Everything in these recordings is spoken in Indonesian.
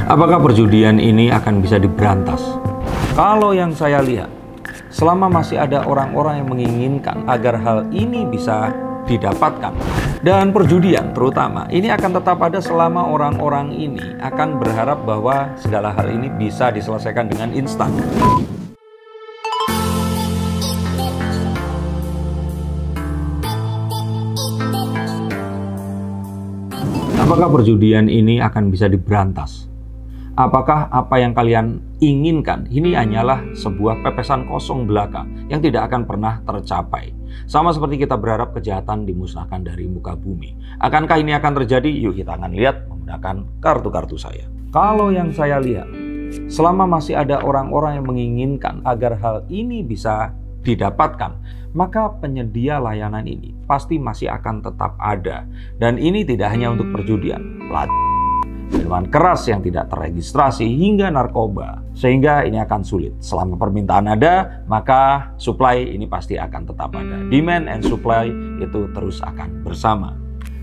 Apakah perjudian ini akan bisa diberantas? Kalau yang saya lihat, selama masih ada orang-orang yang menginginkan agar hal ini bisa didapatkan, dan perjudian terutama ini akan tetap ada selama orang-orang ini akan berharap bahwa segala hal ini bisa diselesaikan dengan instan. Apakah perjudian ini akan bisa diberantas? Apakah apa yang kalian inginkan ini hanyalah sebuah pepesan kosong belaka yang tidak akan pernah tercapai? Sama seperti kita berharap kejahatan dimusnahkan dari muka bumi. Akankah ini akan terjadi? Yuk kita akan lihat menggunakan kartu-kartu saya. Kalau yang saya lihat, selama masih ada orang-orang yang menginginkan agar hal ini bisa didapatkan, maka penyedia layanan ini pasti masih akan tetap ada. Dan ini tidak hanya untuk perjudian, minuman keras yang tidak terregistrasi hingga narkoba. Sehingga ini akan sulit. Selama permintaan ada, maka supply ini pasti akan tetap ada. Demand and supply itu terus akan bersama.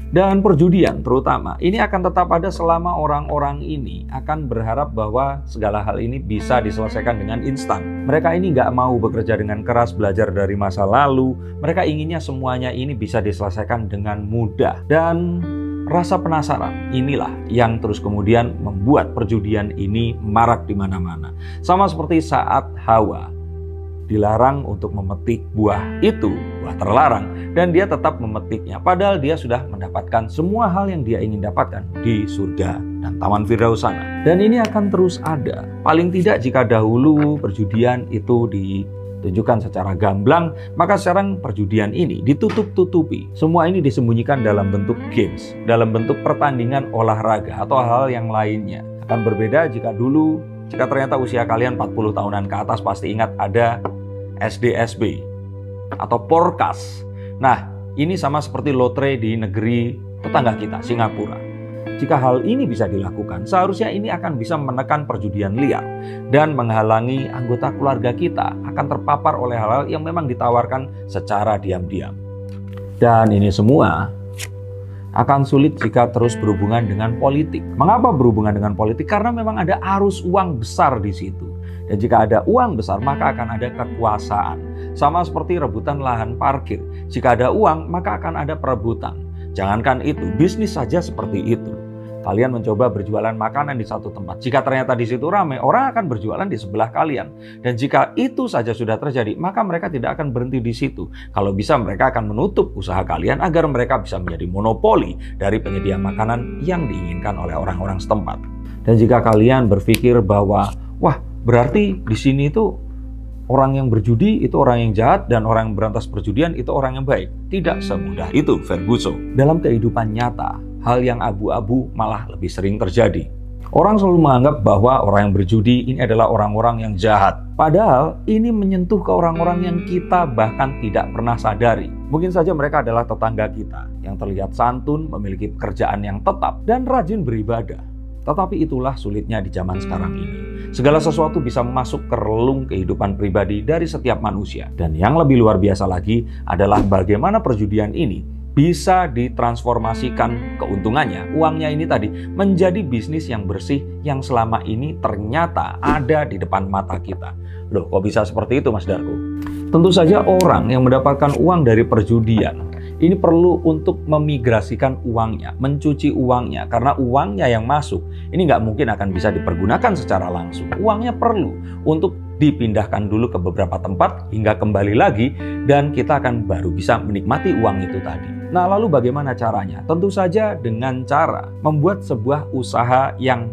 Dan perjudian terutama ini akan tetap ada selama orang-orang ini akan berharap bahwa segala hal ini bisa diselesaikan dengan instan. Mereka ini nggak mau bekerja dengan keras, belajar dari masa lalu. Mereka inginnya semuanya ini bisa diselesaikan dengan mudah. Dan rasa penasaran inilah yang terus kemudian membuat perjudian ini marak di mana-mana. Sama seperti saat Hawa dilarang untuk memetik buah itu, buah terlarang, dan dia tetap memetiknya. Padahal dia sudah mendapatkan semua hal yang dia ingin dapatkan di surga dan Taman Firdaus sana. Dan ini akan terus ada. Paling tidak jika dahulu perjudian itu ditunjukkan secara gamblang, maka sekarang perjudian ini ditutup-tutupi. Semua ini disembunyikan dalam bentuk games, dalam bentuk pertandingan olahraga atau hal yang lainnya. Akan berbeda jika ternyata usia kalian 40 tahunan ke atas, pasti ingat ada SDSB atau Porkas. Nah, ini sama seperti lotre di negeri tetangga kita, Singapura. Jika hal ini bisa dilakukan, seharusnya ini akan bisa menekan perjudian liar dan menghalangi anggota keluarga kita akan terpapar oleh hal-hal yang memang ditawarkan secara diam-diam. Dan ini semua akan sulit jika terus berhubungan dengan politik. Mengapa berhubungan dengan politik? Karena memang ada arus uang besar di situ. Dan jika ada uang besar, maka akan ada kekuasaan. Sama seperti rebutan lahan parkir. Jika ada uang, maka akan ada perebutan. Jangankan itu, bisnis saja seperti itu. Kalian mencoba berjualan makanan di satu tempat. Jika ternyata di situ ramai, orang akan berjualan di sebelah kalian. Dan jika itu saja sudah terjadi, maka mereka tidak akan berhenti di situ. Kalau bisa, mereka akan menutup usaha kalian agar mereka bisa menjadi monopoli dari penyedia makanan yang diinginkan oleh orang-orang setempat. Dan jika kalian berpikir bahwa, wah, berarti di sini itu orang yang berjudi itu orang yang jahat dan orang yang berantas perjudian itu orang yang baik. Tidak semudah itu, Ferguson. Dalam kehidupan nyata, hal yang abu-abu malah lebih sering terjadi. Orang selalu menganggap bahwa orang yang berjudi ini adalah orang-orang yang jahat. Padahal ini menyentuh ke orang-orang yang kita bahkan tidak pernah sadari. Mungkin saja mereka adalah tetangga kita yang terlihat santun, memiliki pekerjaan yang tetap, dan rajin beribadah. Tetapi itulah sulitnya di zaman sekarang ini. Segala sesuatu bisa masuk ke relung kehidupan pribadi dari setiap manusia. Dan yang lebih luar biasa lagi adalah bagaimana perjudian ini bisa ditransformasikan keuntungannya, uangnya ini tadi, menjadi bisnis yang bersih yang selama ini ternyata ada di depan mata kita. Loh, kok bisa seperti itu, Mas Darko? Tentu saja orang yang mendapatkan uang dari perjudian ini perlu untuk memigrasikan uangnya, mencuci uangnya, karena uangnya yang masuk ini nggak mungkin akan bisa dipergunakan secara langsung. Uangnya perlu untuk dipindahkan dulu ke beberapa tempat hingga kembali lagi, dan kita akan baru bisa menikmati uang itu tadi. Nah, lalu bagaimana caranya? Tentu saja dengan cara membuat sebuah usaha yang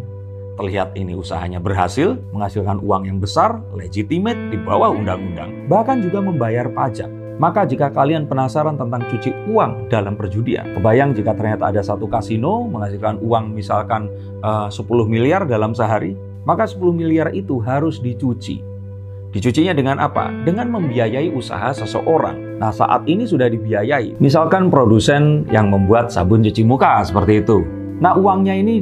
terlihat ini usahanya berhasil, menghasilkan uang yang besar, legitimate di bawah undang-undang, bahkan juga membayar pajak. Maka jika kalian penasaran tentang cuci uang dalam perjudian, kebayang jika ternyata ada satu kasino menghasilkan uang misalkan 10 miliar dalam sehari, maka 10 miliar itu harus dicuci. Dicucinya dengan apa? Dengan membiayai usaha seseorang. Nah, saat ini sudah dibiayai. Misalkan produsen yang membuat sabun cuci muka seperti itu. Nah, uangnya ini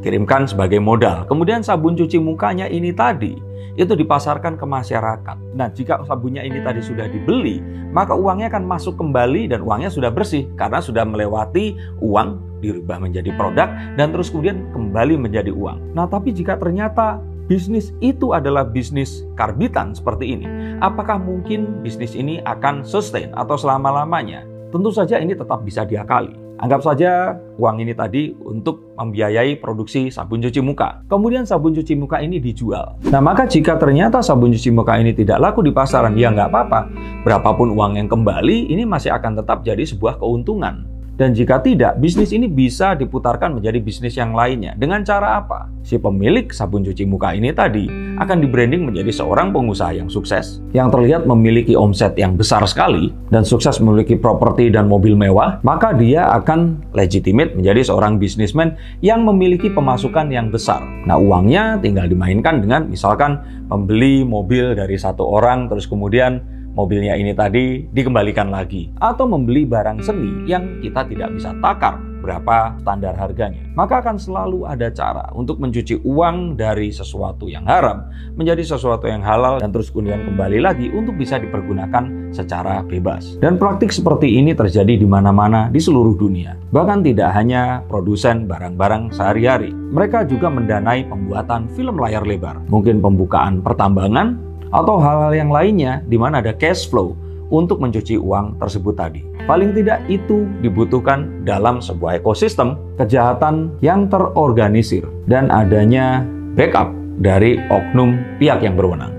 kirimkan sebagai modal. Kemudian sabun cuci mukanya ini tadi itu dipasarkan ke masyarakat. Nah, jika sabunnya ini tadi sudah dibeli, maka uangnya akan masuk kembali dan uangnya sudah bersih karena sudah melewati uang dirubah menjadi produk dan terus kemudian kembali menjadi uang. Nah, tapi jika ternyata bisnis itu adalah bisnis karbitan seperti ini, apakah mungkin bisnis ini akan sustain atau selama-lamanya? Tentu saja ini tetap bisa diakali. Anggap saja uang ini tadi untuk membiayai produksi sabun cuci muka. Kemudian sabun cuci muka ini dijual. Nah, maka jika ternyata sabun cuci muka ini tidak laku di pasaran, ya nggak apa-apa. Berapapun uang yang kembali, ini masih akan tetap jadi sebuah keuntungan. Dan jika tidak, bisnis ini bisa diputarkan menjadi bisnis yang lainnya. Dengan cara apa? Si pemilik sabun cuci muka ini tadi akan di-branding menjadi seorang pengusaha yang sukses, yang terlihat memiliki omset yang besar sekali, dan sukses memiliki properti dan mobil mewah, maka dia akan legitimate menjadi seorang bisnismen yang memiliki pemasukan yang besar. Nah, uangnya tinggal dimainkan dengan misalkan membeli mobil dari satu orang, terus kemudian mobilnya ini tadi dikembalikan lagi, atau membeli barang seni yang kita tidak bisa takar berapa standar harganya. Maka akan selalu ada cara untuk mencuci uang dari sesuatu yang haram menjadi sesuatu yang halal dan terus kemudian kembali lagi untuk bisa dipergunakan secara bebas. Dan praktik seperti ini terjadi di mana-mana di seluruh dunia. Bahkan tidak hanya produsen barang-barang sehari-hari. Mereka juga mendanai pembuatan film layar lebar, mungkin pembukaan pertambangan, atau hal-hal yang lainnya di mana ada cash flow untuk mencuci uang tersebut tadi. Paling tidak itu dibutuhkan dalam sebuah ekosistem kejahatan yang terorganisir dan adanya backup dari oknum pihak yang berwenang.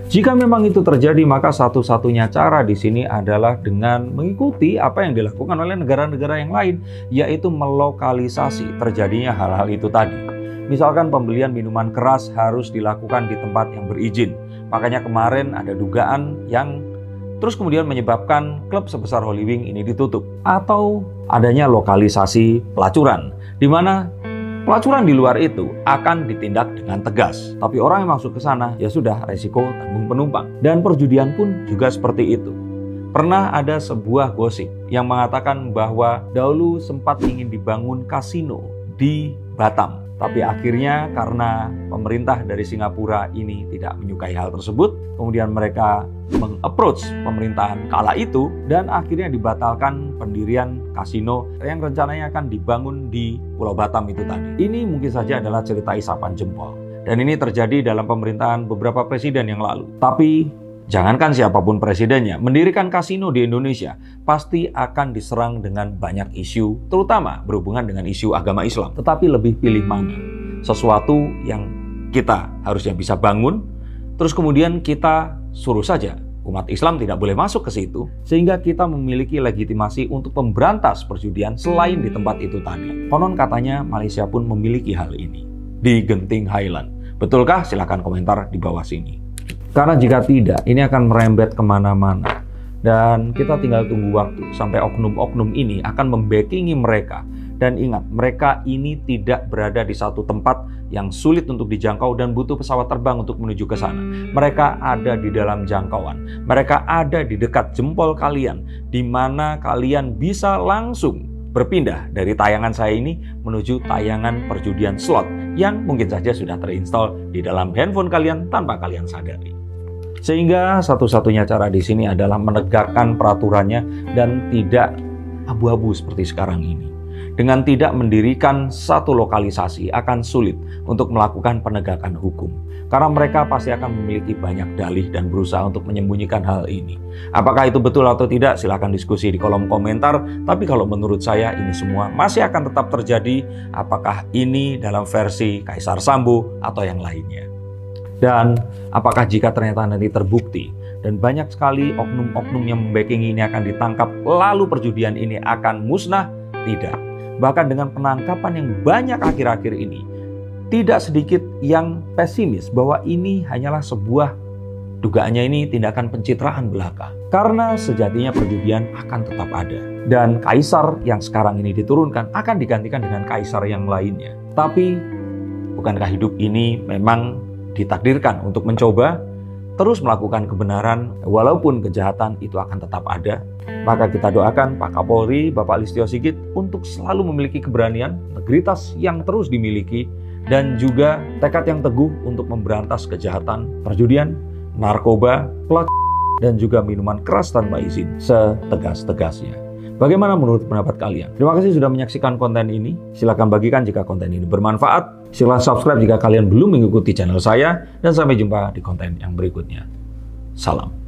Jika memang itu terjadi, maka satu-satunya cara di sini adalah dengan mengikuti apa yang dilakukan oleh negara-negara yang lain, yaitu melokalisasi terjadinya hal-hal itu tadi. Misalkan pembelian minuman keras harus dilakukan di tempat yang berizin. Makanya kemarin ada dugaan yang terus kemudian menyebabkan klub sebesar Holy Wing ini ditutup. Atau adanya lokalisasi pelacuran, di mana pelacuran di luar itu akan ditindak dengan tegas. Tapi orang yang masuk ke sana, ya sudah, resiko tanggung penumpang. Dan perjudian pun juga seperti itu. Pernah ada sebuah gosip yang mengatakan bahwa dahulu sempat ingin dibangun kasino di Batam. Tapi akhirnya karena pemerintah dari Singapura ini tidak menyukai hal tersebut, kemudian mereka meng-approach pemerintahan kala itu dan akhirnya dibatalkan pendirian kasino yang rencananya akan dibangun di Pulau Batam itu tadi. Ini mungkin saja adalah cerita isapan jempol. Dan ini terjadi dalam pemerintahan beberapa presiden yang lalu. Tapi jangankan siapapun presidennya, mendirikan kasino di Indonesia pasti akan diserang dengan banyak isu, terutama berhubungan dengan isu agama Islam. Tetapi lebih pilih mana? Sesuatu yang kita harusnya bisa bangun, terus kemudian kita suruh saja umat Islam tidak boleh masuk ke situ, sehingga kita memiliki legitimasi untuk memberantas perjudian selain di tempat itu tadi. Konon katanya Malaysia pun memiliki hal ini di Genting Highland. Betulkah? Silahkan komentar di bawah sini. Karena jika tidak, ini akan merembet kemana-mana. Dan kita tinggal tunggu waktu sampai oknum-oknum ini akan membackingi mereka. Dan ingat, mereka ini tidak berada di satu tempat yang sulit untuk dijangkau dan butuh pesawat terbang untuk menuju ke sana. Mereka ada di dalam jangkauan. Mereka ada di dekat jempol kalian, di mana kalian bisa langsung berpindah dari tayangan saya ini menuju tayangan perjudian slot yang mungkin saja sudah terinstall di dalam handphone kalian tanpa kalian sadari. Sehingga satu-satunya cara di sini adalah menegakkan peraturannya dan tidak abu-abu seperti sekarang ini. Dengan tidak mendirikan satu lokalisasi akan sulit untuk melakukan penegakan hukum. Karena mereka pasti akan memiliki banyak dalih dan berusaha untuk menyembunyikan hal ini. Apakah itu betul atau tidak? Silahkan diskusi di kolom komentar. Tapi kalau menurut saya ini semua masih akan tetap terjadi. Apakah ini dalam versi Kaisar Sambo atau yang lainnya? Dan apakah jika ternyata nanti terbukti dan banyak sekali oknum-oknum yang membackingi ini akan ditangkap, lalu perjudian ini akan musnah? Tidak. Bahkan dengan penangkapan yang banyak akhir-akhir ini, tidak sedikit yang pesimis bahwa ini hanyalah sebuah dugaannya ini tindakan pencitraan belaka. Karena sejatinya perjudian akan tetap ada. Dan kaisar yang sekarang ini diturunkan akan digantikan dengan kaisar yang lainnya. Tapi bukankah hidup ini memang ditakdirkan untuk mencoba terus melakukan kebenaran walaupun kejahatan itu akan tetap ada? Maka kita doakan Pak Kapolri, Bapak Listio Sigit untuk selalu memiliki keberanian, integritas yang terus dimiliki dan juga tekad yang teguh untuk memberantas kejahatan, perjudian, narkoba, dan juga minuman keras tanpa izin setegas-tegasnya. Bagaimana menurut pendapat kalian? Terima kasih sudah menyaksikan konten ini. Silahkan bagikan jika konten ini bermanfaat. Silahkan subscribe jika kalian belum mengikuti channel saya. Dan sampai jumpa di konten yang berikutnya. Salam.